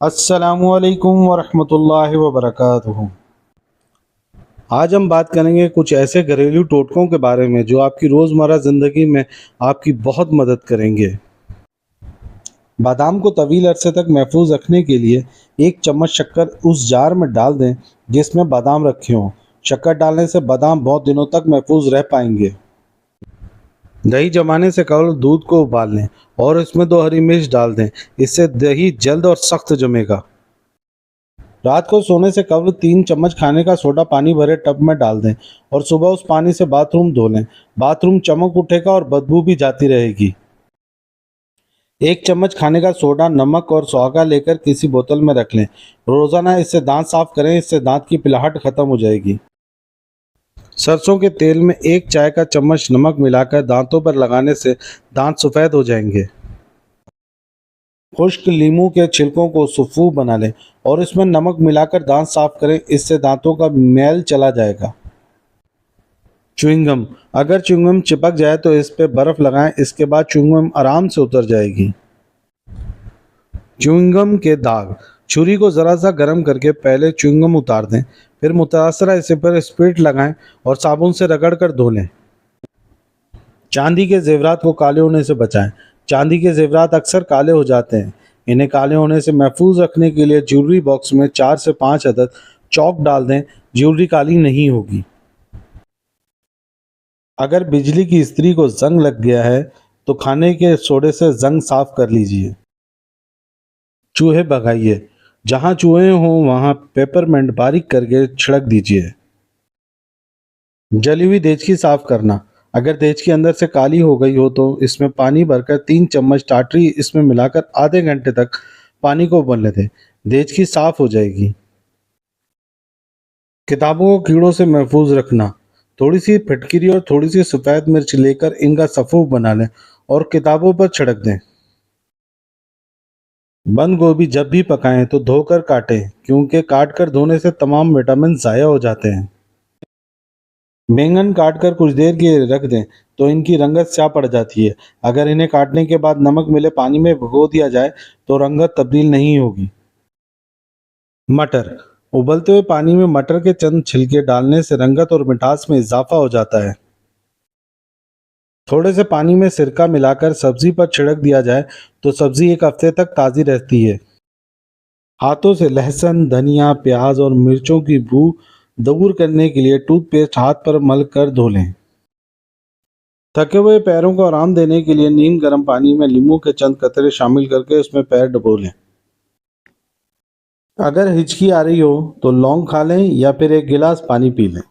अस्सलामुअलैकुम वरहमतुल्लाहि वबरकातुहू। आज हम बात करेंगे कुछ ऐसे घरेलू टोटकों के बारे में जो आपकी रोज़मर्रा ज़िंदगी में आपकी बहुत मदद करेंगे। बादाम को तवील अरसे तक महफूज रखने के लिए 1 चम्मच शक्कर उस जार में डाल दें जिसमें बादाम रखे हों। शक्कर डालने से बादाम बहुत दिनों तक महफूज रह पाएंगे। दही जमाने से कबल दूध को उबाल लें और इसमें 2 हरी मिर्च डाल दें। इससे दही जल्द और सख्त जमेगा। रात को सोने से कबल 3 चम्मच खाने का सोडा पानी भरे टब में डाल दें और सुबह उस पानी से बाथरूम धो लें। बाथरूम चमक उठेगा और बदबू भी जाती रहेगी। 1 चम्मच खाने का सोडा, नमक और स्वागा लेकर किसी बोतल में रख लें। रोज़ाना इससे दांत साफ करें, इससे दांत की पिलाहट खत्म हो जाएगी। सरसों के तेल में 1 चाय का चम्मच नमक मिलाकर दांतों पर लगाने से दांत सफ़ेद हो जाएंगे। खुश्क लीमू के छिलकों को सुफू बना लें और इसमें नमक मिलाकर दांत साफ करें, इससे दांतों का मैल चला जाएगा। च्युइंगम, अगर च्युइंगम चिपक जाए तो इस पर बर्फ़ लगाएं, इसके बाद च्युइंगम आराम से उतर जाएगी। च्युइंगम के दाग, छुरी को ज़रा सा गर्म करके पहले च्युइंगम उतार दें, फिर मुतासरा हिस्से पर स्पिरिट लगाएं और साबुन से रगड़ कर धो लें। चांदी के जेवरात को काले होने से बचाएं। चांदी के जेवरात अक्सर काले हो जाते हैं। इन्हें काले होने से महफूज रखने के लिए ज्वेलरी बॉक्स में 4 से 5 अदद चौक डाल दें, ज्वेलरी काली नहीं होगी। अगर बिजली की इस्त्री को जंग लग गया है तो खाने के सोडे से जंग साफ कर लीजिए। चूहे भगाइए, जहां चूहे हों वहां पेपरमेंट बारीक करके छिड़क दीजिए। जली हुई देचकी साफ करना, अगर देचकी अंदर से काली हो गई हो तो इसमें पानी भरकर 3 चम्मच टाटरी इसमें मिलाकर आधे घंटे तक पानी को उबलने दें, देचकी साफ हो जाएगी। किताबों को कीड़ों से महफूज रखना, थोड़ी सी फिटकिरी और थोड़ी सी सफ़ेद मिर्च लेकर इनका सफ़ूफ बना लें और किताबों पर छिड़क दें। बंद गोभी जब भी पकाएं तो धोकर काटें, क्योंकि काट कर धोने से तमाम विटामिन ज़ाया हो जाते हैं। बैंगन काटकर कुछ देर के लिए रख दें तो इनकी रंगत स्याह पड़ जाती है। अगर इन्हें काटने के बाद नमक मिले पानी में भिगो दिया जाए तो रंगत तब्दील नहीं होगी। मटर, उबलते हुए पानी में मटर के चंद छिलके डालने से रंगत और मिठास में इजाफा हो जाता है। थोड़े से पानी में सिरका मिलाकर सब्जी पर छिड़क दिया जाए तो सब्जी 1 हफ्ते तक ताज़ी रहती है। हाथों से लहसुन, धनिया, प्याज और मिर्चों की बू दूर करने के लिए टूथपेस्ट हाथ पर मल कर धो लें। थके हुए पैरों को आराम देने के लिए नीम गर्म पानी में नींबू के चंद कतरे शामिल करके उसमें पैर डुबो लें। अगर हिचकी आ रही हो तो लौंग खा लें या फिर 1 गिलास पानी पी लें।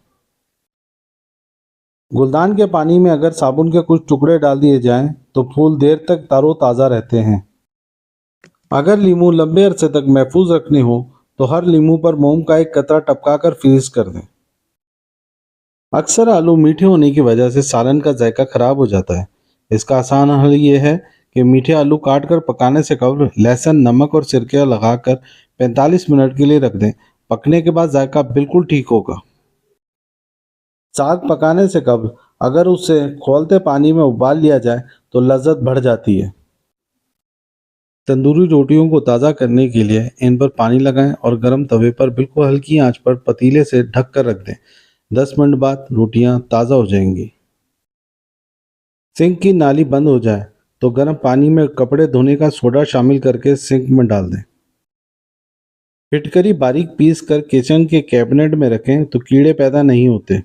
गुलदान के पानी में अगर साबुन के कुछ टुकड़े डाल दिए जाएं तो फूल देर तक तरोताज़ा रहते हैं। अगर लीमू लंबे अरसे तक महफूज रखने हो तो हर लीमू पर मोम का 1 कतरा टपका कर फ्रीज कर दें। अक्सर आलू मीठे होने की वजह से सालन का जायका खराब हो जाता है। इसका आसान हल ये है कि मीठे आलू काट कर पकाने से कबल लहसुन, नमक और सिरका लगाकर 45 मिनट के लिए रख दें। पकने के बाद जायका बिल्कुल ठीक होगा। साग पकाने से कबल अगर उसे खौलते पानी में उबाल लिया जाए तो लज्जत बढ़ जाती है। तंदूरी रोटियों को ताज़ा करने के लिए इन पर पानी लगाएं और गर्म तवे पर बिल्कुल हल्की आंच पर पतीले से ढक कर रख दें। 10 मिनट बाद रोटियां ताज़ा हो जाएंगी। सिंक की नाली बंद हो जाए तो गर्म पानी में कपड़े धोने का सोडा शामिल करके सिंक में डाल दें। फिटकरी बारीक पीस कर किचन के कैबिनेट में रखें तो कीड़े पैदा नहीं होते।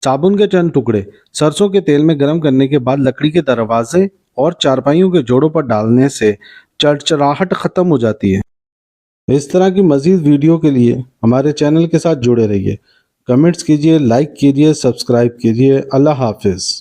साबुन के चंद टुकड़े सरसों के तेल में गर्म करने के बाद लकड़ी के दरवाजे और चारपाइयों के जोड़ों पर डालने से चरचराहट खत्म हो जाती है। इस तरह की मज़ीद वीडियो के लिए हमारे चैनल के साथ जुड़े रहिए। कमेंट्स कीजिए, लाइक कीजिए, सब्सक्राइब कीजिए। अल्लाह हाफिज़।